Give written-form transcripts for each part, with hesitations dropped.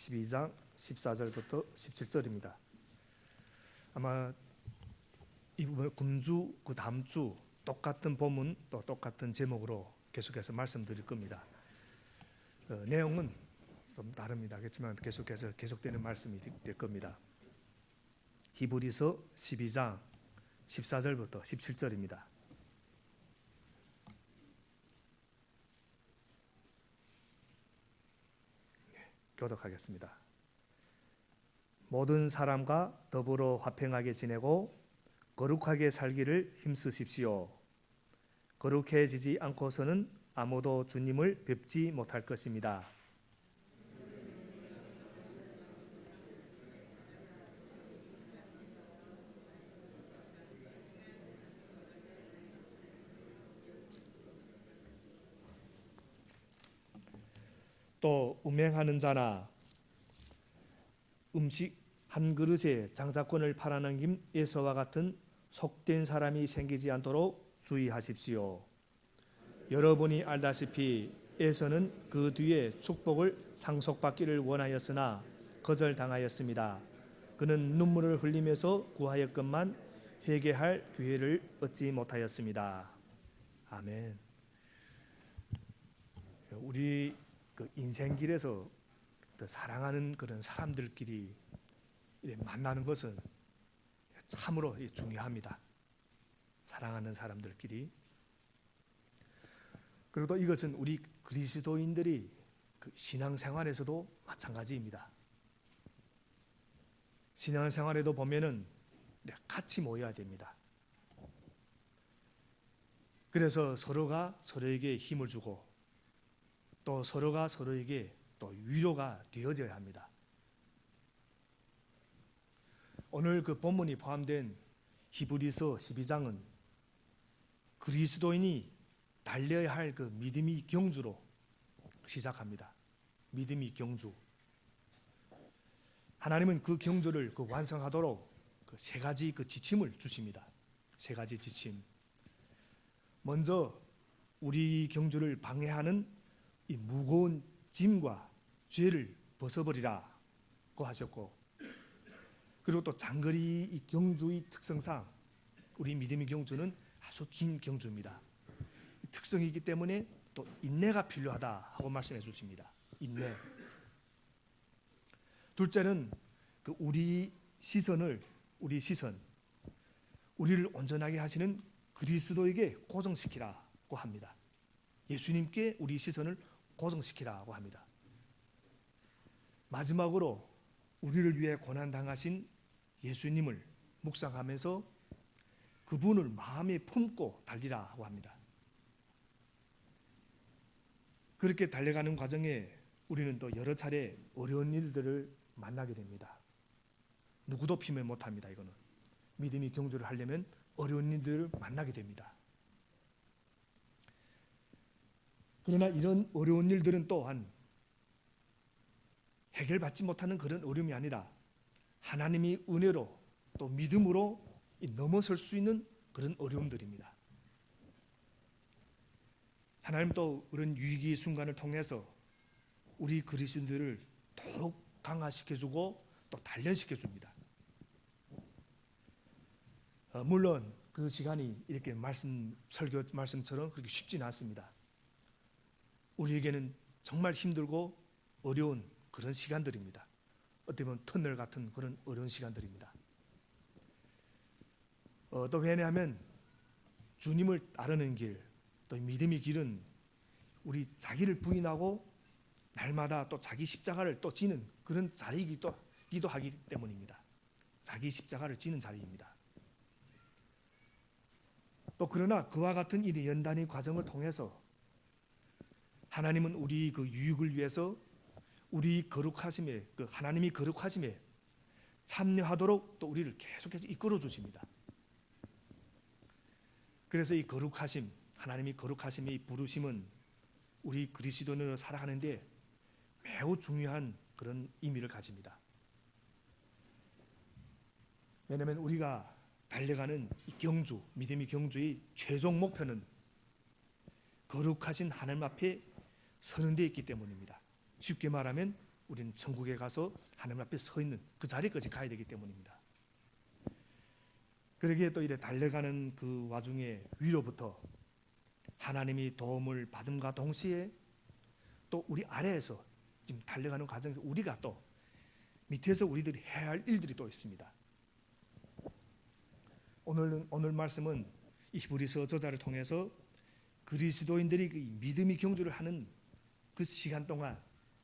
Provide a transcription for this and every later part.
12장 14절부터 17절입니다. 아마 이번 금주 그 다음 주 똑같은 본문 또 똑같은 제목으로 계속해서 말씀드릴 겁니다. 내용은 좀 다릅니다. 그렇지만 계속해서 계속되는 말씀이 될 겁니다. 히브리서 12장 14절부터 17절입니다. 교독하겠습니다. 모든 사람과 더불어 화평하게 지내고 거룩하게 살기를 힘쓰십시오. 거룩해지지 않고서는 아무도 주님을 뵙지 못할 것입니다. 또 음행하는 자나 음식 한 그릇에 장자권을 팔아넘김 에서와 같은 속된 사람이 생기지 않도록 주의하십시오. 여러분이 알다시피 에서는 그 뒤에 축복을 상속받기를 원하였으나 거절당하였습니다. 그는 눈물을 흘리면서 구하였건만 회개할 기회를 얻지 못하였습니다. 아멘. 우리 인생길에서 사랑하는 그런 사람들끼리 만나는 것은 참으로 중요합니다. 사랑하는 사람들끼리. 그리고 또 이것은 우리 그리스도인들이 신앙생활에서도 마찬가지입니다. 신앙생활에도 보면은 같이 모여야 됩니다. 그래서 서로가 서로에게 힘을 주고 또 서로가 서로에게 또 위로가 되어져야 합니다. 오늘 그 본문이 포함된 히브리서 12장은 그리스도인이 달려야 할 그 믿음의 경주로 시작합니다. 믿음의 경주. 하나님은 그 경주를 완성하도록 세 가지 지침을 주십니다. 세 가지 지침. 먼저 우리 경주를 방해하는 이 무거운 짐과 죄를 벗어버리라고 하셨고, 그리고 또 장거리 이 경주의 특성상 우리 믿음의 경주는 아주 긴 경주입니다. 특성이기 때문에 또 인내가 필요하다 하고 말씀해 주십니다. 인내. 둘째는 우리 시선, 우리를 온전하게 하시는 그리스도에게 고정시키라고 합니다. 예수님께 우리 시선을 고정시키라고 합니다. 마지막으로 우리를 위해 고난당하신 예수님을 묵상하면서 그분을 마음에 품고 달리라고 합니다. 그렇게 달려가는 과정에 우리는 또 여러 차례 어려운 일들을 만나게 됩니다. 누구도 피면 못합니다. 이거는 믿음의 경주를 하려면 어려운 일들을 만나게 됩니다. 그러나 이런 어려운 일들은 또한 해결받지 못하는 그런 어려움이 아니라 하나님의 은혜로 또 믿음으로 넘어설 수 있는 그런 어려움들입니다. 하나님 또 그런 위기 순간을 통해서 우리 그리스도인들을 더욱 강화시켜주고 또 단련시켜줍니다. 물론 그 시간이 이렇게 설교 말씀처럼 그렇게 쉽지는 않습니다. 우리에게는 정말 힘들고 어려운 그런 시간들입니다. 어떻게 보면 터널 같은 그런 어려운 시간들입니다. 또 왜냐하면 주님을 따르는 길, 또 믿음의 길은 우리 자기를 부인하고 날마다 또 자기 십자가를 또 지는 그런 자리이기도 하기 때문입니다. 자기 십자가를 지는 자리입니다. 또 그러나 그와 같은 이 연단의 과정을 통해서 하나님은 우리 유익을 위해서 우리 거룩하심에 하나님이 거룩하심에 참여하도록 또 우리를 계속해서 이끌어 주십니다. 그래서 이 거룩하심, 하나님이 거룩하심의 부르심은 우리 그리스도인으로 살아가는데 매우 중요한 그런 의미를 가집니다. 왜냐하면 우리가 달려가는 이 경주, 믿음의 경주의 최종 목표는 거룩하신 하나님 앞에 서는 데 있기 때문입니다. 쉽게 말하면 우리는 천국에 가서 하나님 앞에 서 있는 그 자리까지 가야 되기 때문입니다. 그러기에 또 이래 달려가는 그 와중에 위로부터 하나님이 도움을 받음과 동시에 또 우리 아래에서 지금 달려가는 과정에서 우리가 또 밑에서 우리들이 해야 할 일들이 또 있습니다. 오늘 말씀은 이 히브리서 저자를 통해서 그리스도인들이 그 믿음의 경주를 하는 그 시간 동안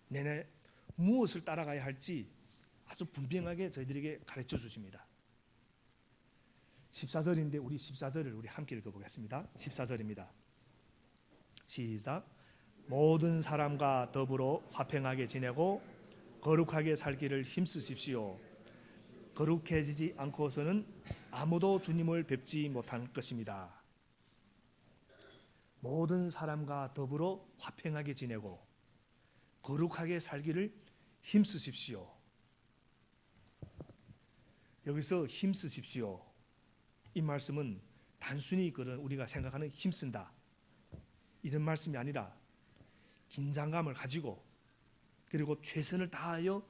내내 무엇을 따라가야 할지 아주 분명하게 저희들에게 가르쳐 주십니다. 14절인데 우리 14절을 우리 함께 읽어보겠습니다. 14절입니다. 시작. 모든 사람과 더불어 화평하게 지내고 거룩하게 살기를 힘쓰십시오. 거룩해지지 않고서는 아무도 주님을 뵙지 못할 것입니다. 모든 사람과 더불어 화평하게 지내고 거룩하게 살기를 힘쓰십시오. 여기서 힘쓰십시오. 이 말씀은 단순히 그런 우리가 생각하는 힘쓴다 이런 말씀이 아니라 긴장감을 가지고 그리고 최선을 다하여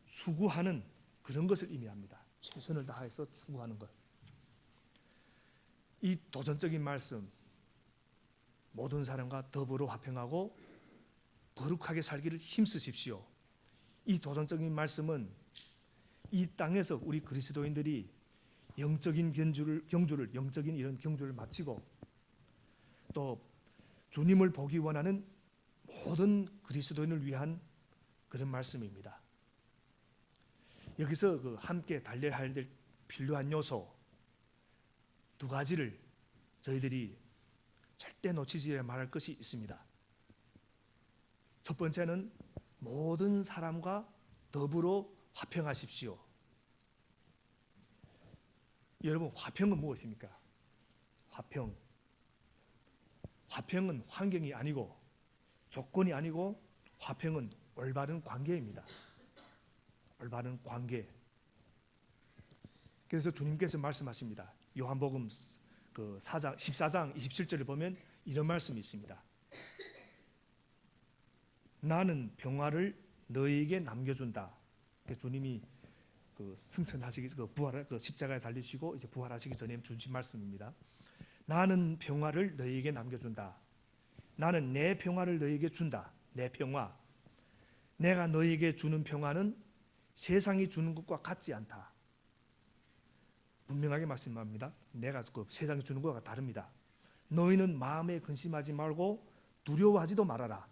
수고하는 그런 것을 의미합니다. 최선을 다해서 수고하는 것. 이 도전적인 말씀, 모든 사람과 더불어 화평하고 거룩하게 살기를 힘쓰십시오. 이 도전적인 말씀은 이 땅에서 우리 그리스도인들이 영적인 영적인 이런 경주를 마치고 또 주님을 보기 원하는 모든 그리스도인을 위한 그런 말씀입니다. 여기서 그 함께 달려야 할 필요한 요소 두 가지를 저희들이 절대 놓치지 말할 것이 있습니다. 첫 번째는 모든 사람과 더불어 화평하십시오. 여러분, 화평은 무엇입니까? 화평은 환경이 아니고 조건이 아니고 화평은 올바른 관계입니다. 올바른 관계. 그래서 주님께서 말씀하십니다. 요한복음 그 14장 27절을 보면 이런 말씀이 있습니다. 나는 평화를 너희에게 남겨준다. 주님이 그 승천하시기 부활 십자가에 달리시고 이제 부활하시기 전에 주신 말씀입니다. 나는 평화를 너희에게 남겨준다. 나는 내 평화를 너희에게 준다. 내 평화. 내가 너희에게 주는 평화는 세상이 주는 것과 같지 않다. 분명하게 말씀합니다. 내가 그 세상이 주는 것과 다릅니다. 너희는 마음에 근심하지 말고 두려워하지도 말아라.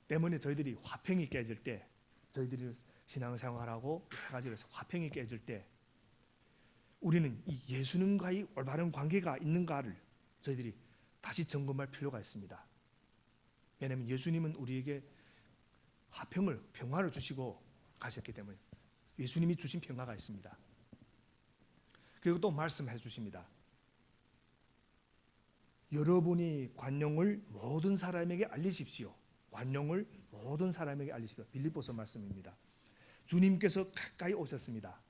때문에 저희들이 화평이 깨질 때, 저희들이 신앙생활하고 해가지고 화평이 깨질 때, 우리는 이 예수님과의 올바른 관계가 있는가를 저희들이 다시 점검할 필요가 있습니다. 왜냐하면 예수님은 우리에게 평화를 주시고 가셨기 때문에 예수님이 주신 평화가 있습니다. 그리고 또 말씀해 주십니다. 여러분이 관용을 모든 사람에게 알리십시오. 관용을 모든 사람에게 알리십시오. 빌립보서 말씀입니다. 주님께서 가까이 오셨습니다.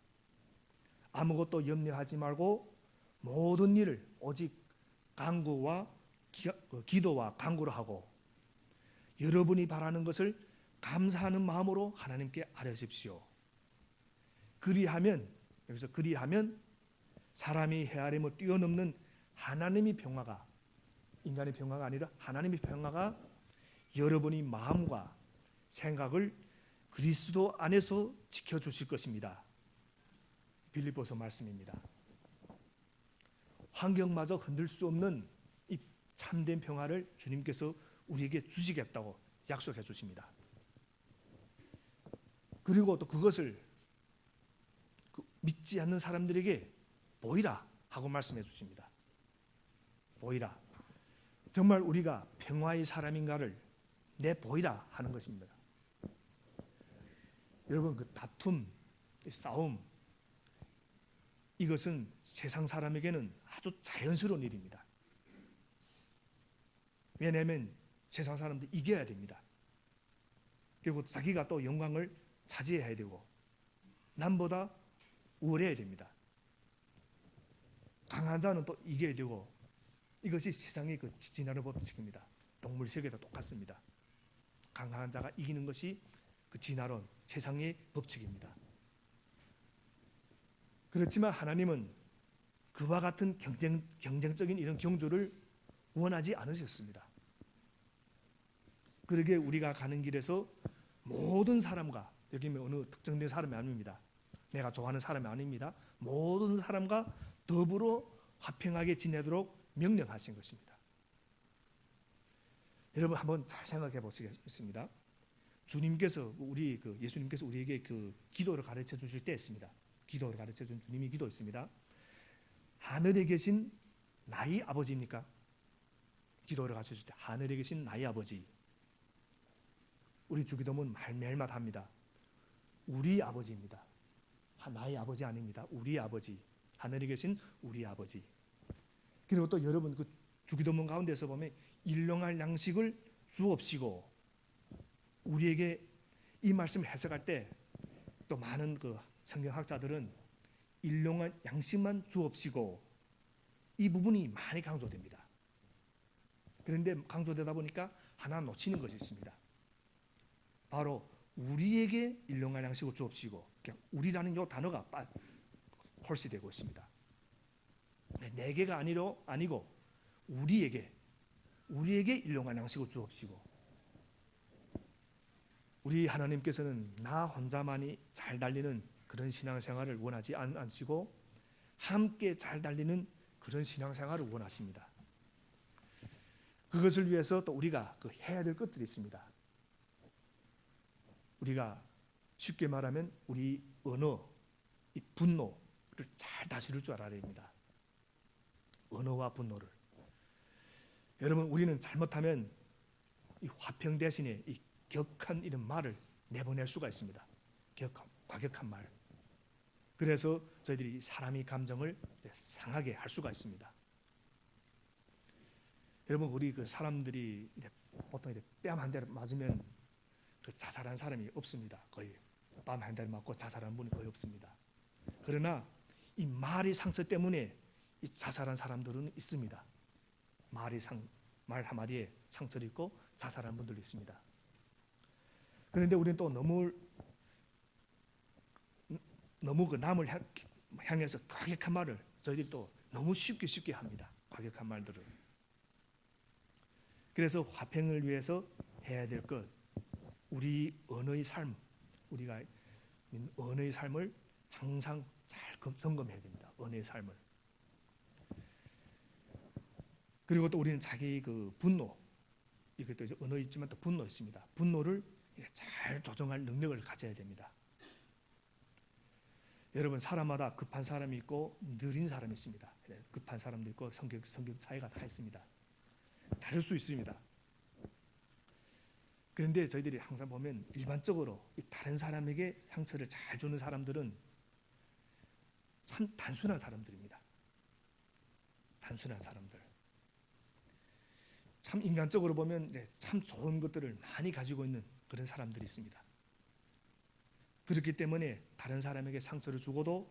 아무것도 염려하지 말고 모든 일을 오직 간구와 기도와 간구를 하고 여러분이 바라는 것을 감사하는 마음으로 하나님께 아뢰십시오. 그리하면 여기서 그리하면 사람이 헤아림을 뛰어넘는 하나님의 평화가 인간의 평화가 아니라 하나님의 평화가 여러분의 마음과 생각을 그리스도 안에서 지켜주실 것입니다. 빌립보서 말씀입니다. 환경마저 흔들 수 없는 이 참된 평화를 주님께서 우리에게 주시겠다고 약속해 주십니다. 그리고 또 그것을 믿지 않는 사람들에게 보이라 하고 말씀해 주십니다. 보이라. 정말 우리가 평화의 사람인가를 내보이라 하는 것입니다. 여러분, 그 다툼, 싸움, 이것은 세상 사람에게는 아주 자연스러운 일입니다. 왜냐하면 세상 사람들 이겨야 됩니다. 그리고 자기가 또 영광을 차지해야 되고 남보다 우월해야 됩니다. 강한 자는 또 이겨야 되고 이것이 세상의 그 진화의 법칙입니다. 동물 세계도 똑같습니다. 강한 자가 이기는 것이 그 진화론 세상의 법칙입니다. 그렇지만 하나님은 그와 같은 경쟁적인 이런 경주를 원하지 않으셨습니다. 그러게 우리가 가는 길에서 모든 사람과, 여기 어느 특정된 사람이 아닙니다. 내가 좋아하는 사람이 아닙니다. 모든 사람과 더불어 화평하게 지내도록 명령하신 것입니다. 여러분 한번 잘 생각해 보시겠습니다. 주님께서 예수님께서 우리에게 그 기도를 가르쳐 주실 때 있습니다. 기도를 가르쳐 준 주님이 기도 있습니다. 하늘에 계신 나의 아버지입니까? 기도를 가르쳐 주실 때 하늘에 계신 나의 아버지. 우리 주기도문 매일마다 합니다. 우리 아버지입니다. 나의 아버지 아닙니다. 우리 아버지. 하늘에 계신 우리 아버지. 그리고 또 여러분 그 주기도문 가운데서 보면 일용할 양식을 주옵시고, 우리에게 이 말씀을 해석할 때 또 많은 그 성경학자들은 일용할 양식만 주옵시고, 이 부분이 많이 강조됩니다. 그런데 강조되다 보니까 하나 놓치는 것이 있습니다. 바로 우리에게 일용할 양식을 주옵시고, 우리라는 이 단어가 홀시되고 있습니다. 내게가 아니고 우리에게 일용할 양식을 주옵시고, 우리 하나님께서는 나 혼자만이 잘 달리는 그런 신앙생활을 원하지 않으시고 함께 잘 달리는 그런 신앙생활을 원하십니다. 그것을 위해서 또 우리가 해야 될 것들이 있습니다. 우리가 쉽게 말하면 우리 언어, 이 분노를 잘 다스릴 줄 알아야 됩니다. 언어와 분노를. 여러분 우리는 잘못하면 이 화평 대신에 이 격한 이런 말을 내보낼 수가 있습니다. 과격한 말. 그래서 저희들이 사람의 감정을 상하게 할 수가 있습니다. 여러분 우리 그 사람들이 보통 뺨 한 대를 맞으면 자살한 사람이 없습니다. 거의 뺨 한 대를 맞고 자살한 분이 거의 없습니다. 그러나 이 말의 상처 때문에 이 자살한 사람들은 있습니다. 말 한마디에 상처를 입고 자살한 분들도 있습니다. 그런데 우리는 또 너무 그 남을 향해서 과격한 말을 저희들이 또 너무 쉽게 합니다. 과격한 말들을. 그래서 화평을 위해서 해야 될 것, 우리 언어의 삶, 우리가 언어의 삶을 항상 잘 점검해야 됩니다. 언어의 삶을. 그리고 또 우리는 자기 그 분노, 이것도 이제 언어 있지만 또 분노 있습니다. 분노를 잘 조정할 능력을 가져야 됩니다. 여러분 사람마다 급한 사람이 있고 느린 사람이 있습니다. 급한 사람도 있고 성격 차이가 다 있습니다. 다를 수 있습니다. 그런데 저희들이 항상 보면 일반적으로 다른 사람에게 상처를 잘 주는 사람들은 참 단순한 사람들입니다. 단순한 사람들. 참 인간적으로 보면 참 좋은 것들을 많이 가지고 있는 그런 사람들이 있습니다. 그렇기 때문에 다른 사람에게 상처를 주고도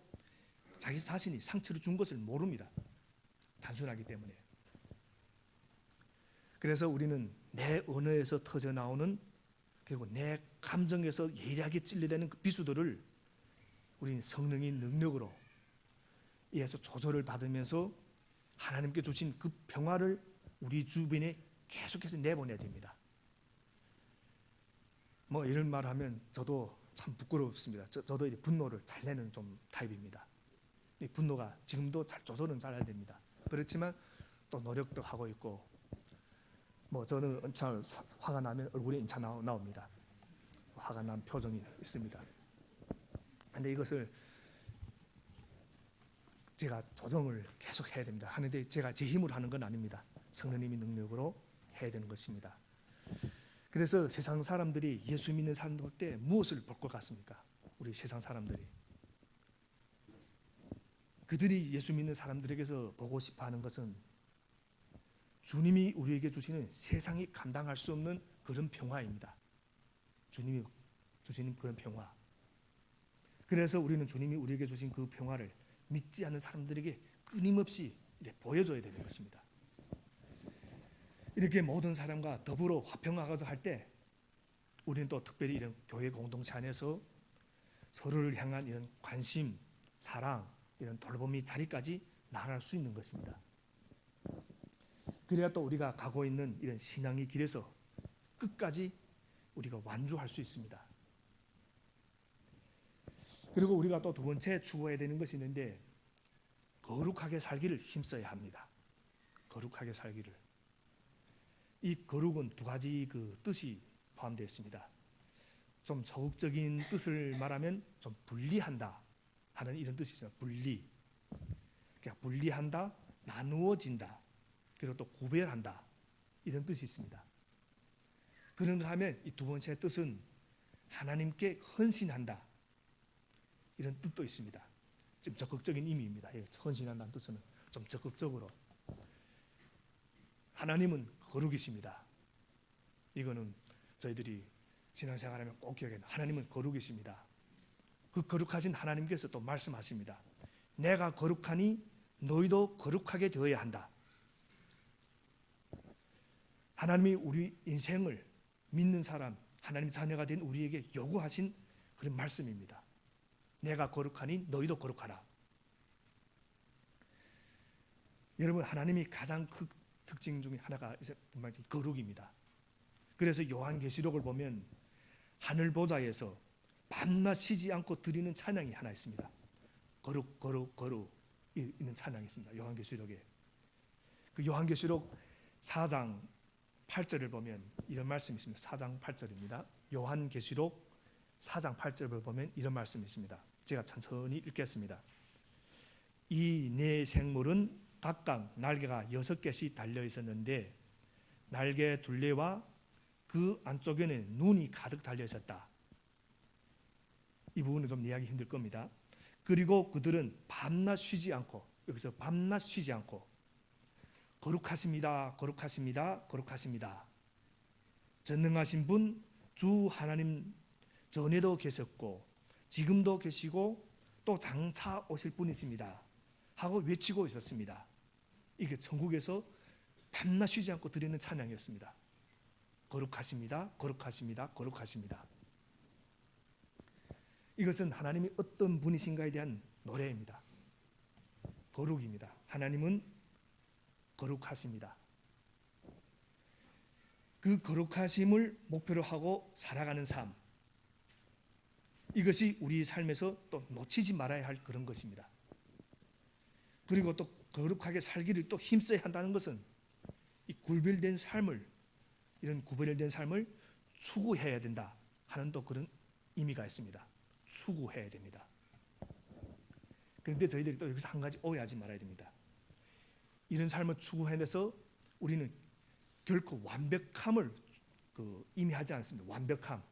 자기 자신이 상처를 준 것을 모릅니다. 단순하기 때문에. 그래서 우리는 내 언어에서 터져 나오는, 그리고 내 감정에서 예리하게 찔리되는 그 비수들을 우리는 성령의 능력으로 이에서 조절을 받으면서 하나님께 주신 그 평화를 우리 주변에 계속해서 내보내야 됩니다. 뭐 이런 말을 하면 저도 참 부끄럽습니다. 저도 분노를 잘 내는 좀 타입입니다. 이 분노가 지금도 조절은 잘 해야 됩니다. 그렇지만 또 노력도 하고 있고, 뭐 저는 참 화가 나면 얼굴에 인차 나옵니다. 화가 난 표정이 있습니다. 그런데 이것을 제가 조정을 계속 해야 됩니다. 하는데 제가 제 힘으로 하는 건 아닙니다. 성령님의 능력으로 해야 되는 것입니다. 그래서 세상 사람들이 예수 믿는 사람 볼 때 무엇을 볼 것 같습니까? 우리 세상 사람들이. 그들이 예수 믿는 사람들에게서 보고 싶어하는 것은 주님이 우리에게 주시는 세상이 감당할 수 없는 그런 평화입니다. 주님이 주시는 그런 평화. 그래서 우리는 주님이 우리에게 주신 그 평화를 믿지 않는 사람들에게 끊임없이 보여줘야 되는 것입니다. 이렇게 모든 사람과 더불어 화평하고자 할 때 우리는 또 특별히 이런 교회 공동체 안에서 서로를 향한 이런 관심, 사랑, 이런 돌봄이 자리까지 나아갈 수 있는 것입니다. 그래야 또 우리가 가고 있는 이런 신앙의 길에서 끝까지 우리가 완주할 수 있습니다. 그리고 우리가 또 두 번째 추구해야 되는 것이 있는데, 거룩하게 살기를 힘써야 합니다. 거룩하게 살기를. 이 거룩은 두 가지 그 뜻이 포함되어 있습니다. 좀 소극적인 뜻을 말하면 좀 분리한다 하는 이런 뜻이 있어요. 분리. 그러니까 분리한다, 나누어진다, 그리고 또 구별한다, 이런 뜻이 있습니다. 그런가 하면 이 두 번째 뜻은 하나님께 헌신한다, 이런 뜻도 있습니다. 좀 적극적인 의미입니다. 헌신한다는 뜻은 좀 적극적으로. 하나님은 거룩이십니다. 이거는 저희들이 신앙생활하면 꼭 기억해야 돼요. 하나님은 거룩이십니다. 그 거룩하신 하나님께서 또 말씀하십니다. 내가 거룩하니 너희도 거룩하게 되어야 한다. 하나님이 우리 인생을 믿는 사람, 하나님 자녀가 된 우리에게 요구하신 그런 말씀입니다. 내가 거룩하니 너희도 거룩하라. 여러분, 하나님이 가장 큰 특징 중에 하나가 거룩입니다. 그래서 요한계시록을 보면 하늘 보좌에서 밤낮 쉬지 않고 드리는 찬양이 하나 있습니다. 거룩 거룩 거룩 있는 찬양이 있습니다. 요한계시록에. 그 요한계시록 4장 8절을 보면 이런 말씀이 있습니다. 4장 8절입니다. 요한계시록 4장 8절을 보면 이런 말씀이 있습니다. 제가 천천히 읽겠습니다. 이 네 생물은 각각 날개가 6개씩 달려 있었는데 날개 둘레와 그 안쪽에는 눈이 가득 달려 있었다. 이 부분은 좀 이해하기 힘들 겁니다. 그리고 그들은 밤낮 쉬지 않고, 여기서 밤낮 쉬지 않고 거룩하십니다, 거룩하십니다, 거룩하십니다. 전능하신 분 주 하나님 전에도 계셨고 지금도 계시고 또 장차 오실 분이십니다 하고 외치고 있었습니다. 이게 천국에서 밤낮 쉬지 않고 드리는 찬양이었습니다. 거룩하십니다, 거룩하십니다, 거룩하십니다. 이것은 하나님이 어떤 분이신가에 대한 노래입니다. 거룩입니다. 하나님은 거룩하십니다. 그 거룩하심을 목표로 하고 살아가는 삶, 이것이 우리 삶에서 또 놓치지 말아야 할 그런 것입니다. 그리고 또 거룩하게 살기를 또 힘써야 한다는 것은 이 구별된 삶을, 이런 구별된 삶을 추구해야 된다 하는 또 그런 의미가 있습니다. 추구해야 됩니다. 그런데 저희들이 또 여기서 한 가지 오해하지 말아야 됩니다. 이런 삶을 추구해내서 우리는 결코 완벽함을 의미하지 않습니다. 완벽함.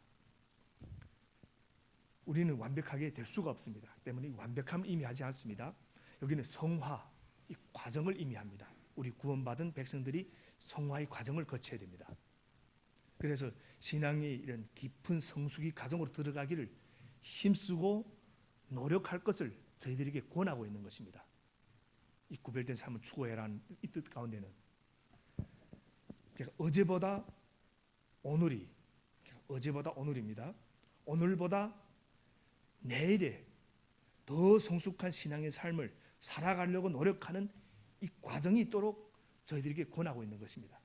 우리는 완벽하게 될 수가 없습니다. 때문에 완벽함을 의미하지 않습니다. 여기는 성화, 이 과정을 의미합니다. 우리 구원받은 백성들이 성화의 과정을 거쳐야 됩니다. 그래서 신앙의 이런 깊은 성숙의 과정으로 들어가기를 힘쓰고 노력할 것을 저희들에게 권하고 있는 것입니다. 이 구별된 삶을 추구해라는 이 뜻 가운데는 그러니까 어제보다 오늘입니다. 오늘보다 내일에 더 성숙한 신앙의 삶을 살아가려고 노력하는 이 과정이 있도록 저희들에게 권하고 있는 것입니다.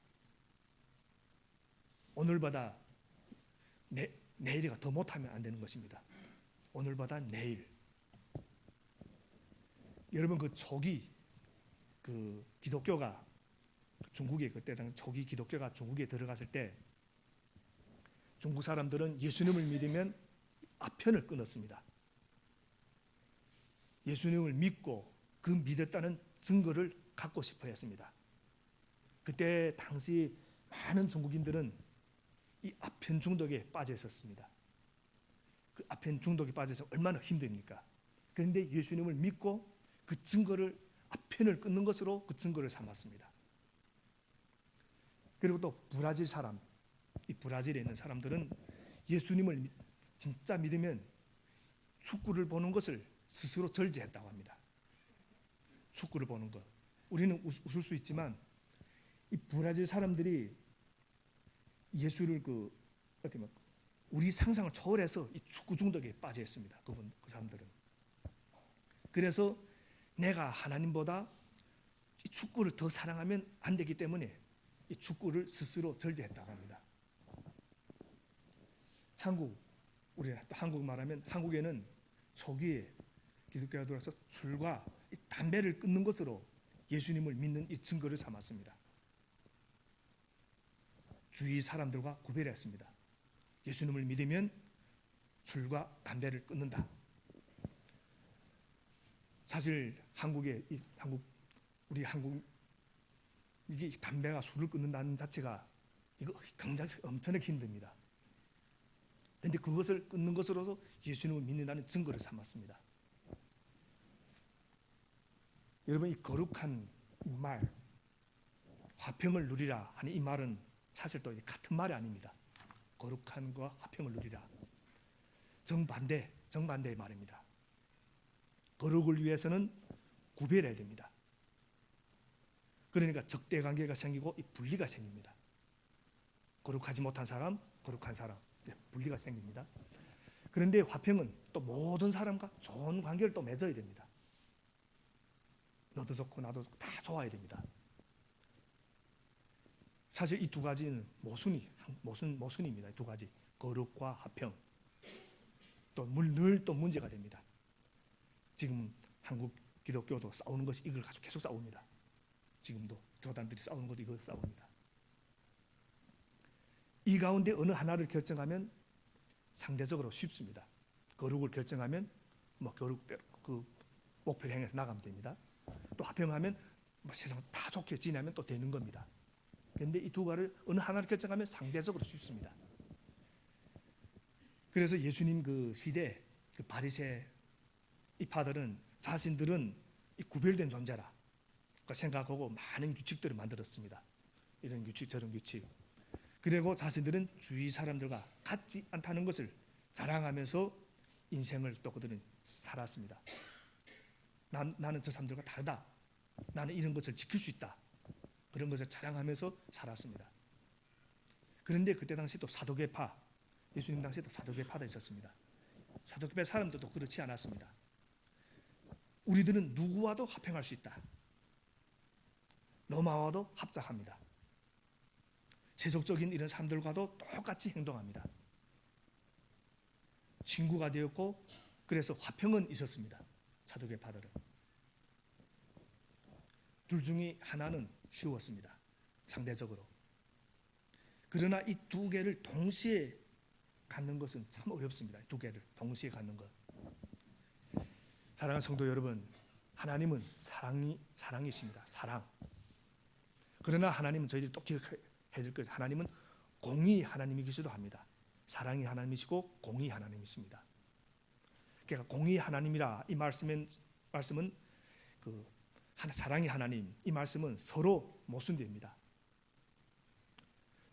오늘보다 내일이가 더 못하면 안 되는 것입니다. 오늘보다 내일. 여러분, 그 초기 그 기독교가 중국에, 그때 당 초기 기독교가 중국에 들어갔을 때 중국 사람들은 예수님을 믿으면 아편을 끊었습니다. 예수님을 믿고 그 믿었다는 증거를 갖고 싶어 했습니다. 그때 당시 많은 중국인들은 이 아편 중독에 빠져 있었습니다. 그 아편 중독에 빠져서 얼마나 힘듭니까? 그런데 예수님을 믿고 그 증거를, 아편을 끊는 것으로 그 증거를 삼았습니다. 그리고 또 브라질 사람, 이 브라질에 있는 사람들은 예수님을 진짜 믿으면 축구를 보는 것을 스스로 절제했다고 합니다. 축구를 보는 것. 우리는 웃을 수 있지만 이 브라질 사람들이 예수를 우리 상상을 초월해서 이 축구 중독에 빠져 있습니다. 그 사람들은. 그래서 내가 하나님보다 이 축구를 더 사랑하면 안 되기 때문에 이 축구를 스스로 절제했다고 합니다. 우리 한국 말하면 한국에는 초기에 기독교가 들어와서 술과 이 담배를 끊는 것으로 예수님을 믿는 이 증거를 삼았습니다. 주위 사람들과 구별했습니다. 예수님을 믿으면 술과 담배를 끊는다. 사실 우리 한국 이게 담배가 술을 끊는다는 자체가 이거 굉장히 엄청나게 힘듭니다. 그런데 그것을 끊는 것으로서 예수님을 믿는다는 증거를 삼았습니다. 여러분, 이 거룩한 말, 화평을 누리라 하는 이 말은 사실 또 같은 말이 아닙니다. 거룩한과 화평을 누리라. 정반대의 말입니다. 거룩을 위해서는 구별해야 됩니다. 그러니까 적대 관계가 생기고 이 분리가 생깁니다. 거룩하지 못한 사람, 거룩한 사람, 분리가 생깁니다. 그런데 화평은 또 모든 사람과 좋은 관계를 또 맺어야 됩니다. 너도 좋고 나도 좋고 다 좋아야 됩니다. 사실 이 두 가지는 모순입니다. 이 두 가지, 거룩과 화평. 늘 문제가 됩니다. 지금 한국 기독교도 싸우는 것이 이걸 가지고 계속 싸웁니다. 지금도 교단들이 싸우는 것도 이걸 싸웁니다. 이 가운데 어느 하나를 결정하면 상대적으로 쉽습니다. 거룩을 결정하면 거룩대로 그 목표를 향해서 나가면 됩니다. 또 화평하면 세상 다 좋게 지내면 또 되는 겁니다. 그런데 이 두 가지를 어느 하나를 결정하면 상대적으로 쉽습니다. 그래서 예수님 그 시대 그 바리새 이파들은 자신들은 이 구별된 존재라 생각하고 많은 규칙들을 만들었습니다. 이런 규칙 저런 규칙. 그리고 자신들은 주위 사람들과 같지 않다는 것을 자랑하면서 인생을 또 그들은 살았습니다. 나는 저 사람들과 다르다. 나는 이런 것을 지킬 수 있다. 그런 것을 자랑하면서 살았습니다. 그런데 그때 당시 또 사도계파, 예수님 당시에 또 사도계파도 있었습니다. 사도계파 사람들도 그렇지 않았습니다. 우리들은 누구와도 화평할 수 있다. 로마와도 합작합니다. 세속적인 이런 사람들과도 똑같이 행동합니다. 친구가 되었고 그래서 화평은 있었습니다. 사도계파들은. 둘 중에 하나는 쉬웠습니다. 상대적으로. 그러나 이 두 개를 동시에 갖는 것은 참 어렵습니다. 두 개를 동시에 갖는 것. 사랑하는 성도 여러분, 하나님은 사랑이십니다. 사랑. 그러나 하나님은 저희들이 또 기억해야 될 것, 하나님은 공의 하나님이시기도 합니다. 사랑이 하나님이시고 공의 하나님이십니다. 그러니까 공의 하나님이라 이 말씀은 그 사랑이 하나님, 이 말씀은 서로 모순됩니다.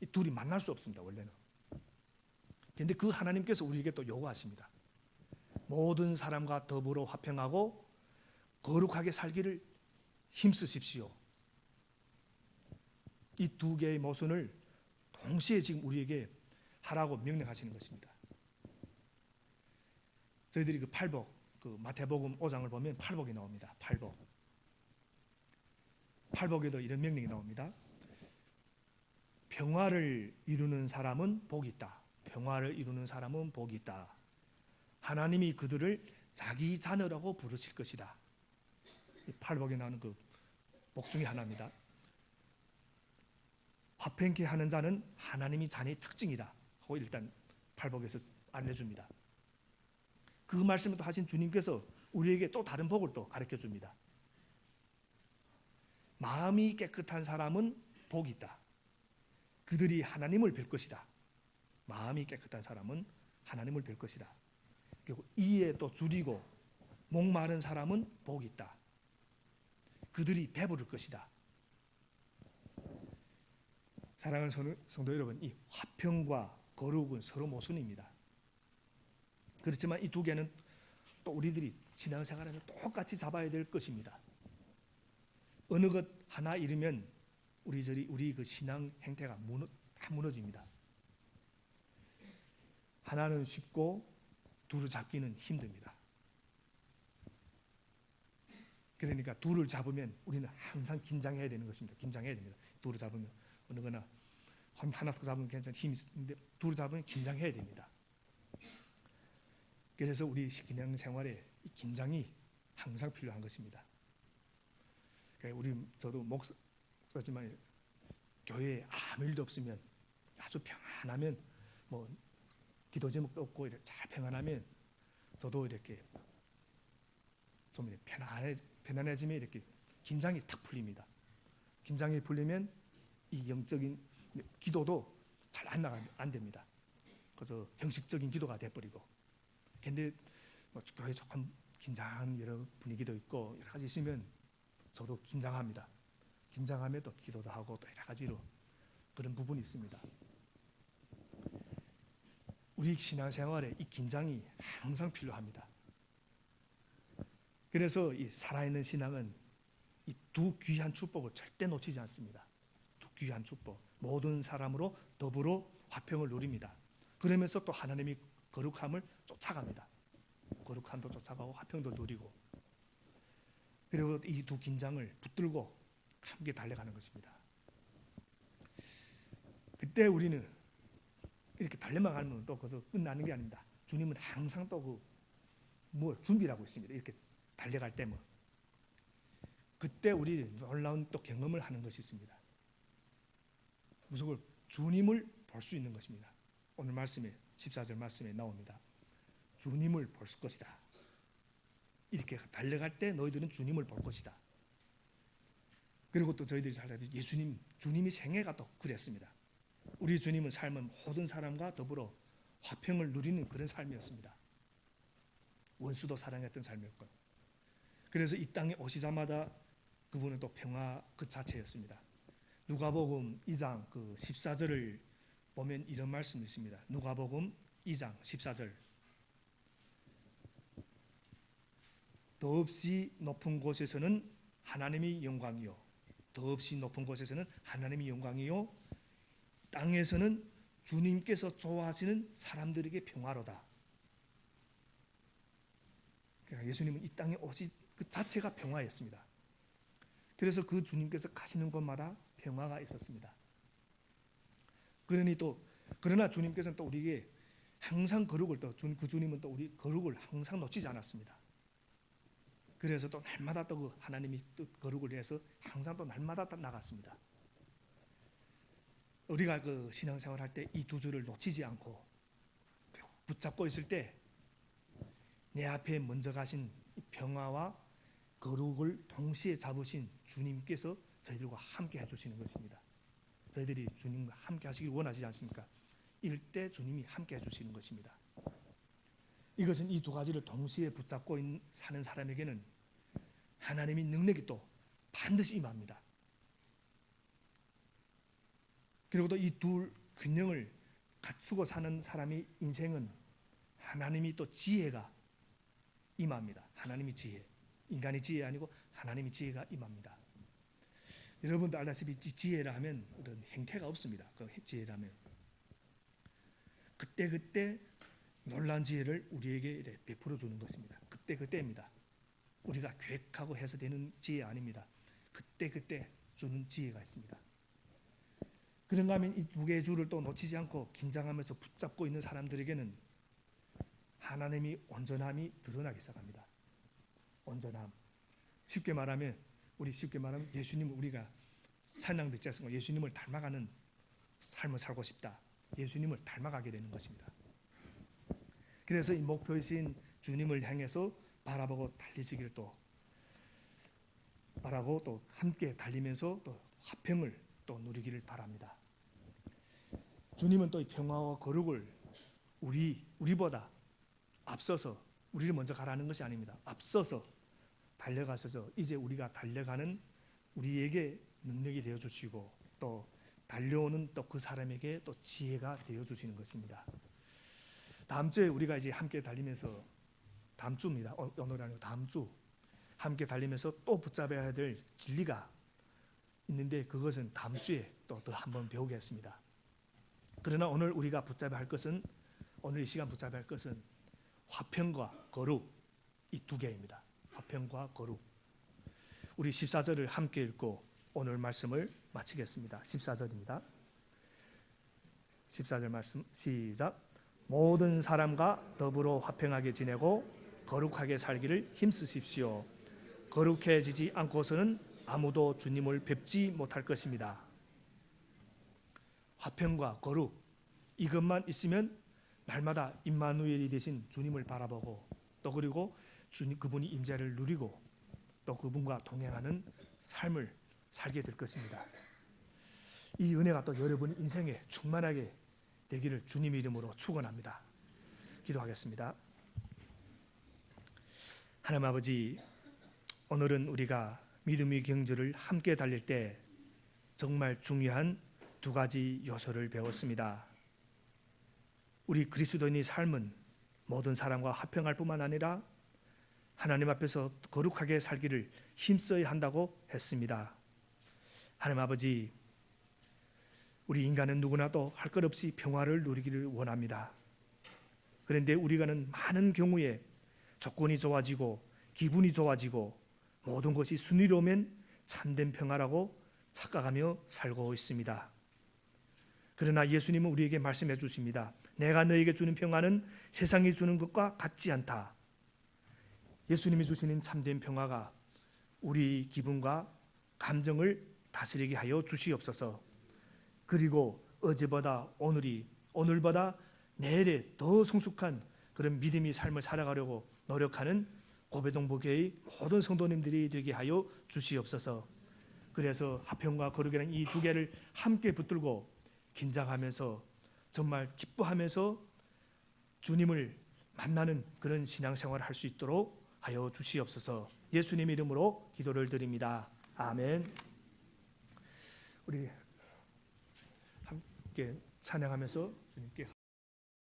이 둘이 만날 수 없습니다. 원래는. 그런데 그 하나님께서 우리에게 또 요구하십니다. 모든 사람과 더불어 화평하고 거룩하게 살기를 힘쓰십시오. 이 두 개의 모순을 동시에 지금 우리에게 하라고 명령하시는 것입니다. 저희들이 그 팔복, 그 마태복음 5장을 보면 팔복이 나옵니다. 팔복에도 이런 명령이 나옵니다. 평화를 이루는 사람은 복이 있다. 평화를 이루는 사람은 복이 있다. 하나님이 그들을 자기 자녀라고 부르실 것이다. 이 팔복에 나오는 그 복 중에 하나입니다. 화평케 하는 자는 하나님이 자녀의 특징이다 하고 일단 팔복에서 알려줍니다. 그 말씀을 또 하신 주님께서 우리에게 또 다른 복을 또 가르쳐 줍니다. 마음이 깨끗한 사람은 복이 있다. 그들이 하나님을 뵐 것이다. 마음이 깨끗한 사람은 하나님을 뵐 것이다. 그리고 이에 또 줄이고 목마른 사람은 복이 있다. 그들이 배부를 것이다. 사랑하는 성도 여러분, 이 화평과 거룩은 서로 모순입니다. 그렇지만 이 두 개는 또 우리들이 신앙생활에서 똑같이 잡아야 될 것입니다. 어느 것 하나 잃으면 우리 그 신앙 행태가 다 무너집니다. 하나는 쉽고 둘을 잡기는 힘듭니다. 그러니까 둘을 잡으면 우리는 항상 긴장해야 되는 것입니다. 긴장해야 됩니다. 둘을 잡으면 어느 거나 하나 더 잡으면 괜찮은 힘이 있는데 둘을 잡으면 긴장해야 됩니다. 그래서 우리 신앙 생활에 이 긴장이 항상 필요한 것입니다. 저도 목사지만 교회에 아무 일도 없으면 아주 평안하면 뭐 기도 제목도 없고 이렇게 잘 평안하면 저도 이렇게 좀 편안해지면 이렇게 긴장이 탁 풀립니다. 긴장이 풀리면 이 영적인 기도도 잘 안 됩니다. 그래서 형식적인 기도가 돼버리고. 근데 뭐 교회 조금 긴장한 여러 분위기도 있고 여러 가지 있으면 저도 긴장합니다. 긴장하면 또 기도도 하고 또 여러 가지로 그런 부분이 있습니다. 우리 신앙생활에 이 긴장이 항상 필요합니다. 그래서 이 살아있는 신앙은 이 두 귀한 축복을 절대 놓치지 않습니다. 두 귀한 축복, 모든 사람으로 더불어 화평을 누립니다. 그러면서 또 하나님이 거룩함을 쫓아갑니다. 거룩함도 쫓아가고 화평도 누리고, 그리고 이 두 긴장을 붙들고 함께 달려가는 것입니다. 그때 우리는 이렇게 달려가면 또 거기서 끝나는 게 아닙니다. 주님은 항상 또 뭐 준비를 하고 있습니다. 이렇게 달려갈 때 그때 우리 놀라운 또 경험을 하는 것이 있습니다. 무슨 주님을 볼 수 있는 것입니다. 오늘 말씀에 14절 말씀에 나옵니다. 주님을 볼 것이다. 이렇게 달려갈 때 너희들은 주님을 볼 것이다. 그리고 또 저희들이 살다 주님이 생애가 또 그랬습니다. 우리 주님은 삶은 모든 사람과 더불어 화평을 누리는 그런 삶이었습니다. 원수도 사랑했던 삶이었고, 그래서 이 땅에 오시자마자 그분은 또 평화 그 자체였습니다. 누가복음 2장 14절을 보면 이런 말씀이 있습니다. 누가복음 2장 14절. 더없이 높은 곳에서는 하나님이 영광이요, 더없이 높은 곳에서는 하나님이 영광이요, 땅에서는 주님께서 좋아하시는 사람들에게 평화로다. 그러니까 예수님은 이 땅에 오시 그 자체가 평화였습니다. 그래서 그 주님께서 가시는 곳마다 평화가 있었습니다. 그러나 주님께서는 또 우리에게 항상 거룩을 그 주님은 또 우리 거룩을 항상 놓치지 않았습니다. 그래서 또 날마다 또 하나님이 또 거룩을 위해서 항상 또 날마다 나갔습니다. 우리가 그 신앙생활 할 때 이 두 줄을 놓치지 않고 붙잡고 있을 때 내 앞에 먼저 가신 평화와 거룩을 동시에 잡으신 주님께서 저희들과 함께 해주시는 것입니다. 저희들이 주님과 함께 하시길 원하시지 않습니까? 이럴 때 주님이 함께 해주시는 것입니다. 이것은 이 두 가지를 동시에 붙잡고 사는 사람에게는 하나님의 능력이 또 반드시 임합니다. 그리고 또 이 둘 균형을 갖추고 사는 사람의 인생은 하나님이 또 지혜가 임합니다. 하나님의 지혜, 인간의 지혜 아니고 하나님의 지혜가 임합니다. 여러분도 알다시피 지혜라 하면 그런 행태가 없습니다. 그 지혜라면 그때 놀라운 지혜를 우리에게 베풀어 주는 것입니다. 그때입니다. 우리가 계획하고 해서 되는 지혜 아닙니다. 그때 주는 지혜가 있습니다. 그런가 하면 이 두 개의 줄을 또 놓치지 않고 긴장하면서 붙잡고 있는 사람들에게는 하나님이 온전함이 드러나기 시작합니다. 온전함. 쉽게 말하면 예수님을 우리가 찬양 듣지 않습니까? 예수님을 닮아가는 삶을 살고 싶다. 예수님을 닮아가게 되는 것입니다. 그래서 이 목표이신 주님을 향해서 바라보고 달리시기를 또 바라고 또 함께 달리면서 또 화평을 또 누리기를 바랍니다. 주님은 또 이 평화와 거룩을 우리보다 앞서서 우리를 먼저 가라는 것이 아닙니다. 앞서서 달려가셔서 이제 우리가 달려가는 우리에게 능력이 되어 주시고 또 달려오는 또 그 사람에게 또 지혜가 되어 주시는 것입니다. 다음 주에 우리가 이제 함께 달리면서 다음 주입니다. 오늘 아니고 다음 주 함께 달리면서 또 붙잡아야 될 진리가 있는데 그것은 다음 주에 또 더 한번 배우겠습니다. 그러나 오늘 우리가 붙잡아야 할 것은 오늘 이 시간 붙잡아야 할 것은 화평과 거룩, 이 두 개입니다. 화평과 거룩. 우리 14절을 함께 읽고 오늘 말씀을 마치겠습니다. 14절입니다. 14절 말씀 시작. 모든 사람과 더불어 화평하게 지내고 거룩하게 살기를 힘쓰십시오. 거룩해지지 않고서는 아무도 주님을 뵙지 못할 것입니다. 화평과 거룩, 이것만 있으면 날마다 임마누엘이 되신 주님을 바라보고 또 그리고 주님 그분이 임재를 누리고 또 그분과 동행하는 삶을 살게 될 것입니다. 이 은혜가 또 여러분 인생에 충만하게 되기를 주님 이름으로 축원합니다. 기도하겠습니다. 하나님 아버지, 오늘은 우리가 믿음의 경주를 함께 달릴 때 정말 중요한 두 가지 요소를 배웠습니다. 우리 그리스도인의 삶은 모든 사람과 화평할 뿐만 아니라 하나님 앞에서 거룩하게 살기를 힘써야 한다고 했습니다. 하나님 아버지, 우리 인간은 누구나도 할 것 없이 평화를 누리기를 원합니다. 그런데 우리가는 많은 경우에 조건이 좋아지고 기분이 좋아지고 모든 것이 순위로우면 참된 평화라고 착각하며 살고 있습니다. 그러나 예수님은 우리에게 말씀해 주십니다. 내가 너에게 주는 평화는 세상이 주는 것과 같지 않다. 예수님이 주시는 참된 평화가 우리 기분과 감정을 다스리게 하여 주시옵소서. 그리고 어제보다 오늘보다 내일에 더 성숙한 그런 믿음의 삶을 살아가려고 노력하는 고배동부교회의 모든 성도님들이 되게 하여 주시옵소서. 그래서 화평과 거룩이라는 이 두 개를 함께 붙들고 긴장하면서 정말 기뻐하면서 주님을 만나는 그런 신앙생활을 할 수 있도록 하여 주시옵소서. 예수님 이름으로 기도를 드립니다. 아멘. 우리 함께 찬양하면서 주님께